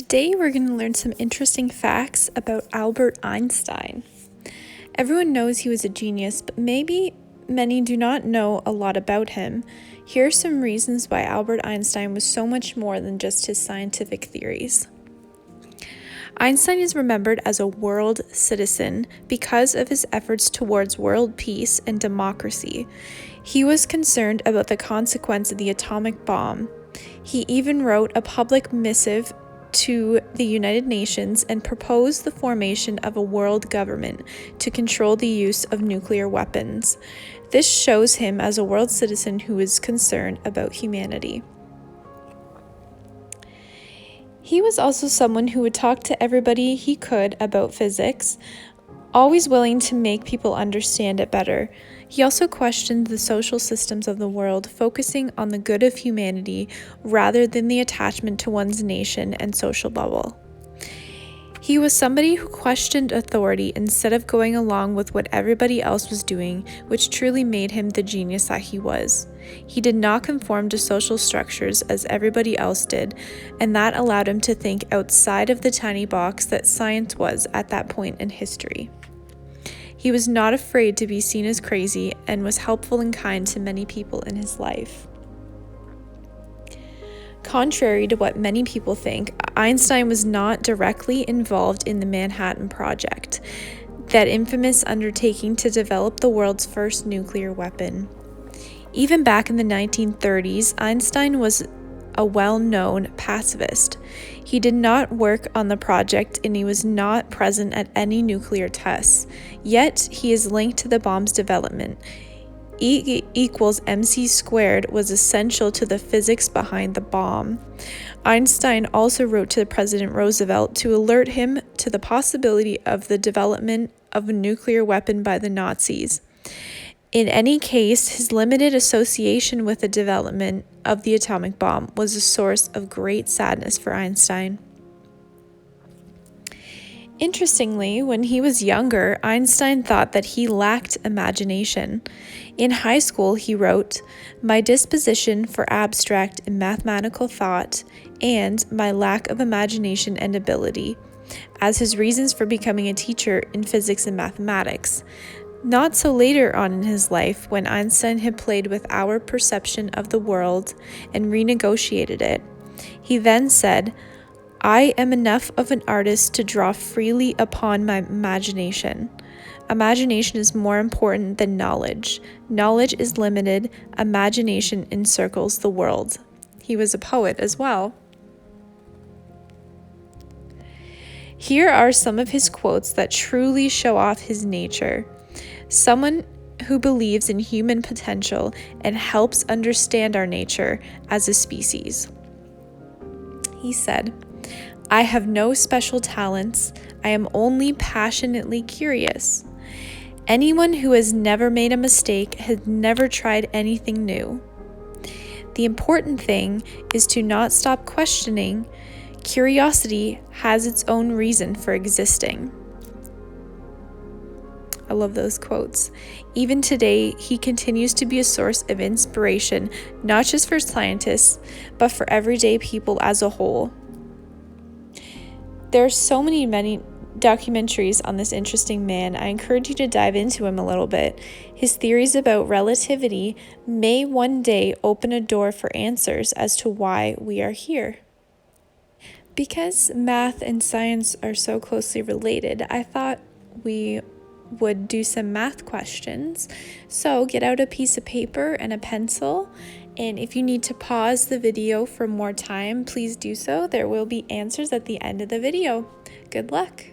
Today we're going to learn some interesting facts about Albert Einstein. Everyone knows he was a genius, but maybe many do not know a lot about him. Here are some reasons why Albert Einstein was so much more than just his scientific theories. Einstein is remembered as a world citizen because of his efforts towards world peace and democracy. He was concerned about the consequence of the atomic bomb. He even wrote a public missive to the United Nations and proposed the formation of a world government to control the use of nuclear weapons. This shows him as a world citizen who is concerned about humanity. He was also someone who would talk to everybody he could about physics, always willing to make people understand it better. He also questioned the social systems of the world, focusing on the good of humanity rather than the attachment to one's nation and social bubble. He was somebody who questioned authority instead of going along with what everybody else was doing, which truly made him the genius that he was. He did not conform to social structures as everybody else did, and that allowed him to think outside of the tiny box that science was at that point in history. He was not afraid to be seen as crazy and was helpful and kind to many people in his life. Contrary to what many people think, Einstein was not directly involved in the Manhattan Project, that infamous undertaking to develop the world's first nuclear weapon. Even back in the 1930s, Einstein was a well-known pacifist. He did not work on the project and he was not present at any nuclear tests. Yet, he is linked to the bomb's development. E equals mc squared was essential to the physics behind the bomb. Einstein also wrote to President Roosevelt to alert him to the possibility of the development of a nuclear weapon by the Nazis. In any case, his limited association with the development of the atomic bomb was a source of great sadness for Einstein. Interestingly, when he was younger, Einstein thought that he lacked imagination. In high school, he wrote, "My disposition for abstract and mathematical thought and my lack of imagination and ability," as his reasons for becoming a teacher in physics and mathematics. Not so later on in his life, when Einstein had played with our perception of the world and renegotiated it, he then said, "I am enough of an artist to draw freely upon my imagination. Imagination is more important than knowledge. Knowledge is limited. Imagination encircles the world." He was a poet as well. Here are some of his quotes that truly show off his nature. Someone who believes in human potential and helps understand our nature as a species. He said, "I have no special talents. I am only passionately curious. Anyone who has never made a mistake has never tried anything new. The important thing is to not stop questioning. Curiosity has its own reason for existing." I love those quotes. Even today, he continues to be a source of inspiration, not just for scientists, but for everyday people as a whole. There are so many documentaries on this interesting man. I encourage you to dive into him a little bit. His theories about relativity may one day open a door for answers as to why we are here. Because math and science are so closely related, I thought we would do some math questions. So get out a piece of paper and a pencil, and if you need to pause the video for more time, please do so. There will be answers at the end of the video. Good luck.